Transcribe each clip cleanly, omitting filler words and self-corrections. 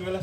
12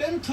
10th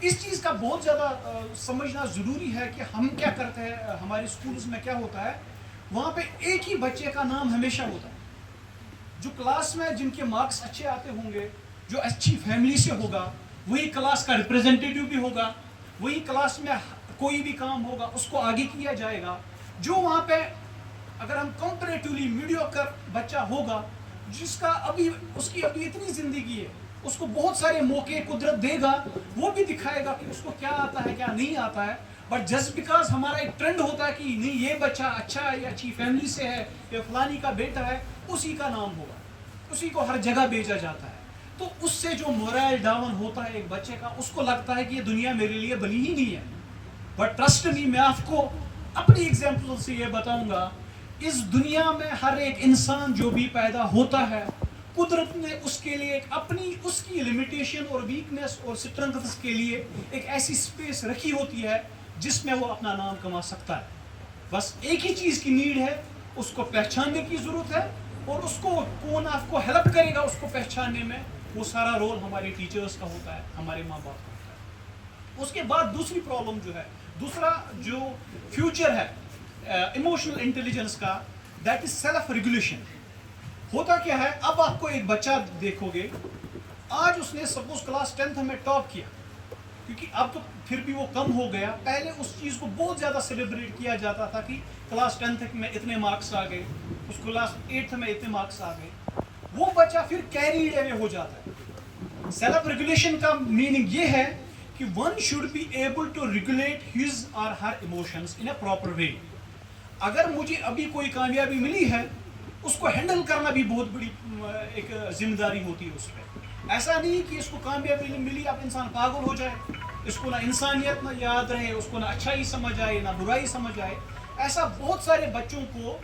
اس چیز کا بہت زیادہ سمجھنا ضروری ہے کہ ہم کیا کرتے ہیں. ہمارے اسکولز میں کیا ہوتا ہے, وہاں پہ ایک ہی بچے کا نام ہمیشہ ہوتا ہے. جو کلاس میں جن کے مارکس اچھے آتے ہوں گے, جو اچھی فیملی سے ہوگا, وہی کلاس کا ریپرزینٹیٹیو بھی ہوگا, وہی کلاس میں کوئی بھی کام ہوگا اس کو آگے کیا جائے گا. جو وہاں پہ اگر ہم کمپیریٹیولی میڈیوکر بچہ ہوگا, جس کا ابھی اس کی ابھی اتنی زندگی ہے, اس کو بہت سارے موقع قدرت دے گا, وہ بھی دکھائے گا کہ اس کو کیا آتا ہے کیا نہیں آتا ہے. بٹ جسٹ بیکاز ہمارا ایک ٹرینڈ ہوتا ہے کہ نہیں یہ بچہ اچھا ہے, یہ اچھی فیملی سے ہے, یہ فلانی کا بیٹا ہے, اسی کا نام ہوگا, اسی کو ہر جگہ بھیجا جاتا ہے. تو اس سے جو مورائل ڈاؤن ہوتا ہے ایک بچے کا, اس کو لگتا ہے کہ یہ دنیا میرے لیے بنی ہی نہیں ہے. بٹ ٹرسٹ می, میں آپ کو اپنی ایگزامپل سے یہ بتاؤں گا, اس دنیا میں ہر ایک انسان جو بھی پیدا ہوتا ہے, قدرت نے اس کے لیے ایک اپنی اس کی لمیٹیشن اور ویکنیس اور اسٹرنگتھس کے لیے ایک ایسی اسپیس رکھی ہوتی ہے جس میں وہ اپنا نام کما سکتا ہے. بس ایک ہی چیز کی نیڈ ہے, اس کو پہچاننے کی ضرورت ہے, اور اس کو کون آپ کو ہیلپ کرے گا اس کو پہچاننے میں, وہ سارا رول ہمارے ٹیچرز کا ہوتا ہے, ہمارے ماں باپ کا ہوتا ہے. اس کے بعد دوسری پرابلم جو ہے, دوسرا جو فیوچر ہے ایموشنل انٹیلیجنس کا, دیٹ از سیلف ریگولیشن. ہوتا کیا ہے, اب آپ کو ایک بچہ دیکھو گے, آج اس نے سپوز کلاس 10th میں ٹاپ کیا, کیونکہ اب تو پھر بھی وہ کم ہو گیا. پہلے اس چیز کو بہت زیادہ سیلیبریٹ کیا جاتا تھا کہ کلاس 10th میں اتنے مارکس آ گئے, اس کلاس 8th میں اتنے مارکس آ گئے. وہ بچہ پھر کیریڈ اوے ہو جاتا ہے. سیلف ریگولیشن کا میننگ یہ ہے کہ one should be able to regulate his اور her emotions in a proper way. اگر مجھے ابھی کوئی کامیابی ملی ہے, اس کو ہینڈل کرنا بھی بہت بڑی ایک ذمہ داری ہوتی ہے اس پہ. ایسا نہیں کہ اس کو کامیابی ملی اب انسان پاگل ہو جائے, اس کو نہ انسانیت نہ یاد رہے, اس کو نہ اچھائی سمجھ آئے نہ برائی سمجھ آئے. ایسا بہت سارے بچوں کو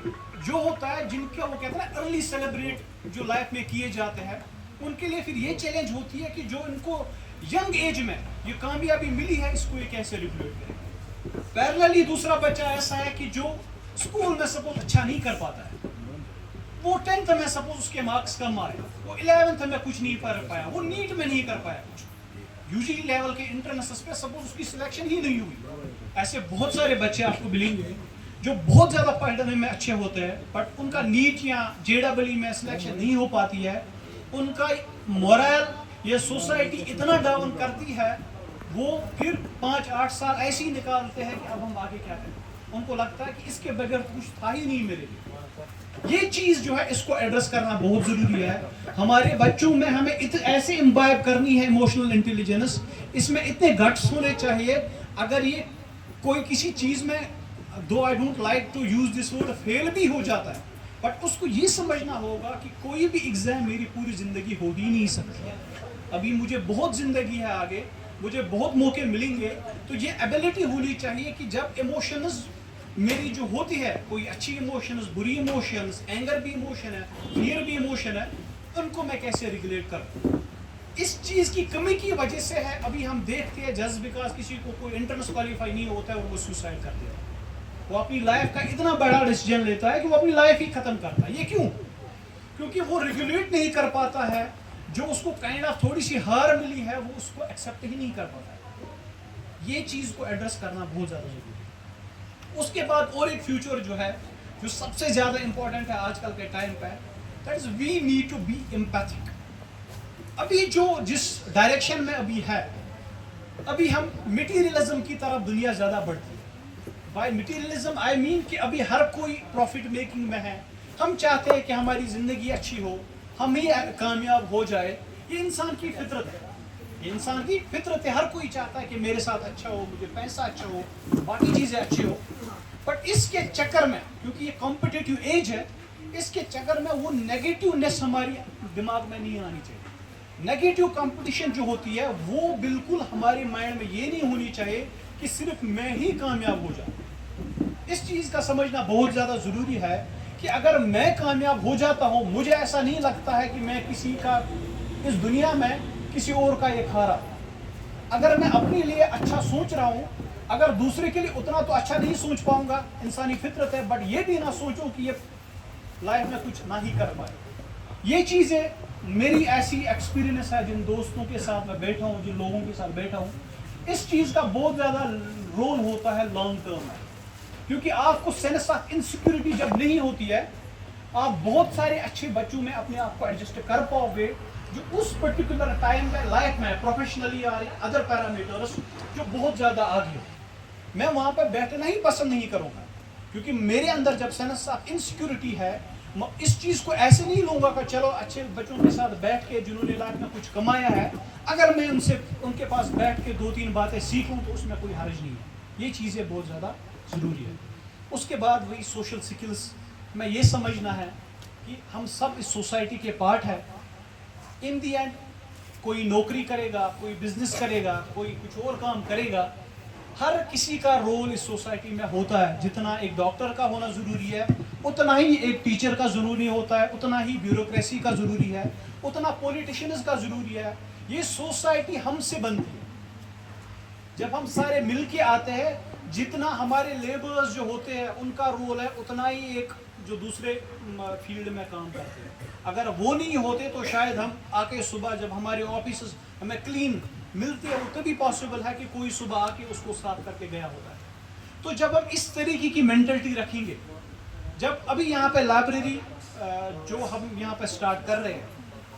جو ہوتا ہے, جن کا وہ کہتے ہیں نا ارلی سیلیبریٹ جو لائف میں کیے جاتے ہیں, ان کے لیے پھر یہ چیلنج ہوتی ہے کہ جو ان کو ینگ ایج میں یہ کامیابی ملی ہے, اس کو یہ کیسے ریگولیٹ کرے. پیرللی دوسرا بچہ ایسا ہے کہ جو اسکول میں سپوز اچھا نہیں کر پاتا ہے, وہ 10th میں سپوز اس کے مارکس کم آئے, وہ 11th میں کچھ نہیں کر پایا, وہ نیٹ میں نہیں کر پایا کچھ, یو جی لیول کے انٹرنسز پہ سپوز اس کی سلیکشن ہی نہیں ہوئی. ایسے بہت سارے بچے آپ کو ملیں گے جو بہت زیادہ پڑھنے میں اچھے ہوتے ہیں, بٹ ان کا نیٹ یا JEE میں سلیکشن نہیں ہو پاتی ہے. ان کا مورائل یہ سوسائٹی اتنا ڈاؤن کرتی ہے, وہ پھر 5-8 سال ایسے ہی نکالتے ہیں کہ اب ہم آگے کیا کریں. ان کو لگتا ہے کہ اس کے بغیر کچھ تھا ہی نہیں میرے لیے. یہ چیز جو ہے اس کو ایڈریس کرنا بہت ضروری ہے. ہمارے بچوں میں ہمیں ایسے امبائب کرنی ہے ایموشنل انٹیلیجنس, اس میں اتنے گٹس ہونے چاہیے. اگر یہ کوئی کسی چیز میں, دو I don't like to use this word, feel بھی ہو جاتا ہے, بٹ اس کو یہ سمجھنا ہوگا کہ کوئی بھی ایگزام میری پوری زندگی ہو ہی نہیں سکتی. ابھی مجھے بہت زندگی ہے آگے, مجھے بہت موقع ملیں گے. تو یہ ایبلٹی ہونی چاہیے کہ جب ایموشنز میری جو ہوتی ہے, کوئی اچھی ایموشنز, بری ایموشنز, اینگر بھی ایموشن ہے, فیئر بھی ایموشن ہے, ان کو میں کیسے ریگولیٹ کروں. اس چیز کی کمی کی وجہ سے ہے ابھی ہم دیکھتے ہیں جسٹ بیکاز کسی کو کوئی انٹرنس کوالیفائی نہیں ہوتا ہے اور وہ سوسائڈ کر دیتا ہے. وہ اپنی لائف کا اتنا بڑا ڈیسیجن لیتا ہے کہ وہ اپنی لائف ہی ختم کرتا ہے. یہ کیوں؟ کیونکہ وہ ریگولیٹ نہیں کر پاتا ہے. جو اس کو کائنڈ آف تھوڑی سی ہار ملی ہے, وہ اس کو ایکسیپٹ ہی نہیں کر پاتا ہے. یہ چیز کو ایڈریس کرنا بہت زیادہ ضروری ہے. اس کے بعد اور ایک فیوچر جو ہے, جو سب سے زیادہ امپورٹنٹ ہے آج کل کے ٹائم پہ, that is we need to be empathic. ابھی جو جس ڈائریکشن میں ابھی ہے, ابھی ہم مٹیریلزم کی طرف دنیا زیادہ بڑھتی ہے. بائی مٹیریلزم آئی مین کہ ابھی ہر کوئی پروفٹ میکنگ میں ہے. ہم چاہتے ہیں کہ ہماری زندگی اچھی ہو, ہم ہی کامیاب ہو جائے. یہ انسان کی فطرت ہے, یہ انسان کی فطرت ہے. ہر کوئی چاہتا ہے کہ میرے ساتھ اچھا ہو, مجھے پیسہ اچھا ہو, باقی چیزیں اچھی ہو. بٹ اس کے چکر میں, کیونکہ یہ کمپٹیٹیو ایج ہے, اس کے چکر میں وہ نیگیٹیونیس ہماری دماغ میں نہیں آنی چاہیے. نیگیٹیو کمپٹیشن جو ہوتی ہے وہ بالکل ہمارے مائنڈ میں یہ نہیں ہونی چاہیے کہ صرف میں ہی کامیاب ہو جاؤں. اس چیز کا سمجھنا بہت زیادہ ضروری ہے کہ اگر میں کامیاب ہو جاتا ہوں, مجھے ایسا نہیں لگتا ہے کہ میں کسی کا اس دنیا میں کسی اور کا یہ کھا رہا. اگر میں اپنے لیے اچھا سوچ رہا ہوں, اگر دوسرے کے لیے اتنا تو اچھا نہیں سوچ پاؤں گا, انسانی فطرت ہے, بٹ یہ بھی نہ سوچوں کہ یہ لائف میں کچھ نہ ہی کر پائے. یہ چیزیں میری ایسی ایکسپیرینس ہے جن دوستوں کے ساتھ میں بیٹھا ہوں, جن لوگوں کے ساتھ بیٹھا ہوں, اس چیز کا بہت زیادہ رول ہوتا ہے لانگ ٹرم میں, کیونکہ آپ کو سینس آف انسیکیورٹی جب نہیں ہوتی ہے, آپ بہت سارے اچھے بچوں میں اپنے آپ کو ایڈجسٹ کر پاؤ گے جو اس پرٹیکولر ٹائم میں لائف میں پروفیشنلی اور ادر پیرامیٹرس جو بہت زیادہ آگے ہو. میں وہاں پہ بیٹھنا ہی پسند نہیں کروں گا, کیونکہ میرے اندر جب سینس آف انسیکیورٹی ہے, میں اس چیز کو ایسے نہیں لوں گا کہ چلو اچھے بچوں کے ساتھ بیٹھ کے جنہوں نے لائف میں کچھ کمایا ہے, اگر میں ان کے پاس بیٹھ کے 2-3 باتیں سیکھوں تو اس میں کوئی حرج نہیں ہے. یہ چیزیں بہت زیادہ ضروری ہے. اس کے بعد وہی سوشل سکلز میں یہ سمجھنا ہے کہ ہم سب اس سوسائٹی کے پارٹ ہے. ان دی اینڈ کوئی نوکری کرے گا, کوئی بزنس کرے گا, کوئی کچھ اور کام کرے گا, ہر کسی کا رول اس سوسائٹی میں ہوتا ہے. جتنا ایک ڈاکٹر کا ہونا ضروری ہے اتنا ہی ایک ٹیچر کا ضروری ہوتا ہے, اتنا ہی بیوروکریسی کا ضروری ہے, اتنا پولیٹیشینز کا ضروری ہے. یہ سوسائٹی ہم سے بنتی ہے. جب ہم سارے مل کے آتے ہیں, جتنا ہمارے لیبرز جو ہوتے ہیں ان کا رول ہے اتنا ہی ایک جو دوسرے فیلڈ میں کام کرتے ہیں. اگر وہ نہیں ہوتے تو شاید ہم آ کے صبح جب ہمارے آفیسز ہمیں کلین ملتے ہیں, وہ تبھی پاسبل ہے کہ کوئی صبح آ کے اس کو صاف کر کے گیا ہوتا ہے. تو جب ہم اس طریقے کی مینٹلٹی رکھیں گے, جب ابھی یہاں پہ لائبریری جو ہم یہاں پہ سٹارٹ کر رہے ہیں,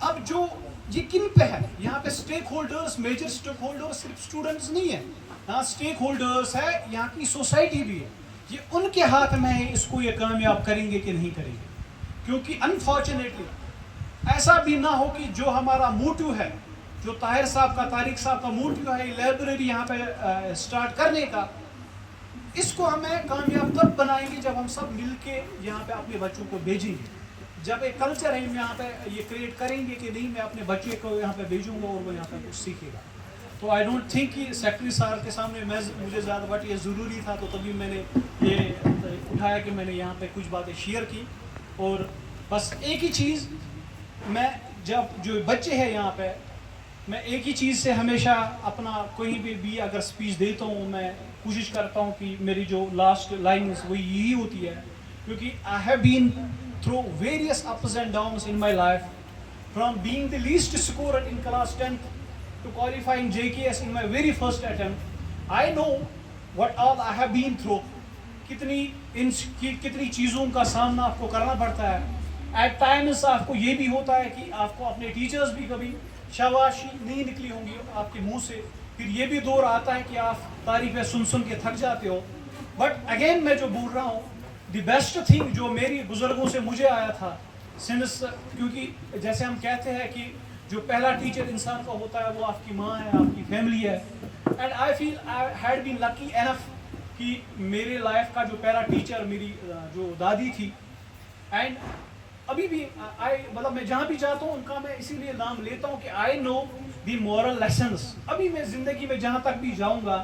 اب جو یہ کن پہ ہے, یہاں پہ stake holders, major stake holders صرف اسٹوڈنٹس نہیں ہیں, یہاں سٹیک ہولڈرز ہے, یہاں کی سوسائٹی بھی ہے. یہ ان کے ہاتھ میں ہے اس کو یہ کامیاب کریں گے کہ نہیں کریں گے. کیونکہ انفارچونیٹلی ایسا بھی نہ ہو کہ جو ہمارا موٹیو ہے, جو طاہر صاحب کا, طارق صاحب کا موٹیو ہے لائبریری یہاں پہ سٹارٹ کرنے کا, اس کو ہمیں کامیاب تب بنائیں گے جب ہم سب مل کے یہاں پہ اپنے بچوں کو بھیجیں گے. جب ایک کلچر ہے یہاں پہ یہ کریٹ کریں گے کہ نہیں میں اپنے بچے کو یہاں پہ بھیجوں گا اور وہ یہاں پہ کچھ سیکھے گا. تو آئی ڈونٹ تھنک کہ سیکرٹری صاحب کے سامنے مجھے زیادہ بٹ یہ ضروری تھا, تو تبھی میں نے یہ اٹھایا کہ میں نے یہاں پہ کچھ باتیں شیئر کی. اور بس ایک ہی چیز, میں جب جو بچے ہیں یہاں پہ, میں ایک ہی چیز سے ہمیشہ اپنا کہیں بھی اگر اسپیچ دیتا ہوں, میں کوشش کرتا ہوں کہ میری جو لاسٹ لائنز وہی یہی ہوتی ہے, کیونکہ I have been through various ups and downs in my life, from being the least scorer in class 10th to qualifying JKS in my very first attempt. I know what all I have been through. کتنی چیزوں کا سامنا آپ کو کرنا پڑتا ہے. At Times آپ کو یہ بھی ہوتا ہے کہ آپ کو اپنے ٹیچرز بھی کبھی شاباشی نہیں نکلی ہوں گی آپ کے منہ سے, پھر یہ بھی دور آتا ہے کہ آپ تعریفیں سن کے تھک جاتے ہو. بٹ اگین میں جو بول رہا ہوں, دی بیسٹ تھنگ جو میری بزرگوں سے مجھے آیا تھا, سنس کیونکہ جیسے ہم کہتے ہیں کہ جو پہلا ٹیچر انسان کا ہوتا ہے وہ آپ کی ماں ہے, آپ کی فیملی ہے. And I feel I had been لکی انف کہ میرے لائف کا جو پہلا ٹیچر میری جو دادی تھی. اینڈ ابھی بھی مطلب میں جہاں بھی جاتا ہوں ان کا میں اسی لیے نام لیتا ہوں کہ آئی نو دی مورل لیسنس. ابھی میں زندگی میں جہاں تک بھی جاؤں گا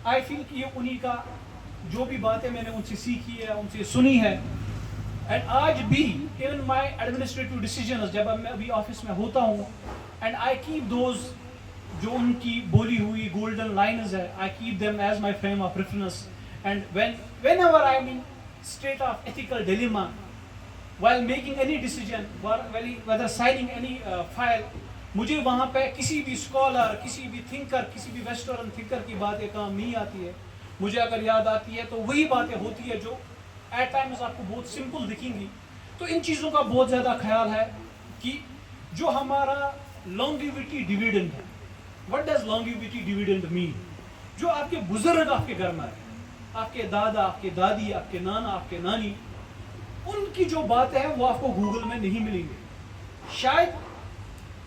آئی فیل کہ یہ انہی کا جو بھی باتیں میں نے ان سے سیکھی ہے, ان سے سنی ہے. اینڈ آج بھی ایون مائی ایڈمنسٹریٹو ڈیسیجنز جب میں ابھی آفس میں ہوتا ہوں, اینڈ آئی کیپ دوز جو ان کی بولی ہوئی گولڈن لائنز ہے, I keep them as my frame of reference. And when ever I am in state of ethical dilemma while making any decision, whether signing any file, مجھے وہاں پہ کسی بھی اسکالر, کسی بھی تھنکر, کسی بھی ویسٹرن تھنکر کی باتیں کام نہیں آتی ہے. مجھے اگر یاد آتی ہے تو وہی باتیں ہوتی ہے جو ایٹ ٹائمز آپ کو بہت سمپل دکھیں گی. تو ان چیزوں کا بہت زیادہ خیال ہے کہ جو ہمارا لانگیویٹی ڈیویڈنڈ ہے, وٹ ڈز لانگیویٹی ڈیویڈنڈ مین, جو آپ کے بزرگ آپ کے گھر میں ہے, آپ کے دادا, آپ کے دادی, آپ کے نانا, آپ کے نانی, ان کی جو باتیں ہیں وہ آپ کو گوگل میں نہیں ملیں گے. شاید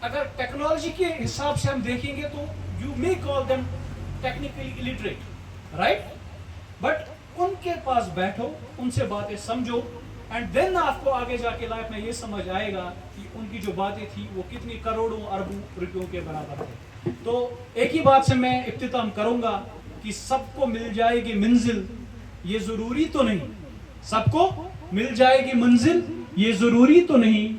اگر ٹیکنالوجی کے حساب سے ہم دیکھیں گے تو you may call them technically illiterate, right, but in کے پاس بیٹھو, ان سے باتیں سمجھو, اینڈ دین آپ کو آگے جا کے لائف میں یہ سمجھ آئے گا کہ ان کی جو باتیں تھیں وہ کتنی کروڑوں اربوں روپیوں کے برابر ہے. تو ایک ہی بات سے میں اختتام کروں گا کہ سب کو مل جائے گی منزل, یہ ضروری تو نہیں. سب کو مل جائے گی منزل, یہ ضروری تو نہیں.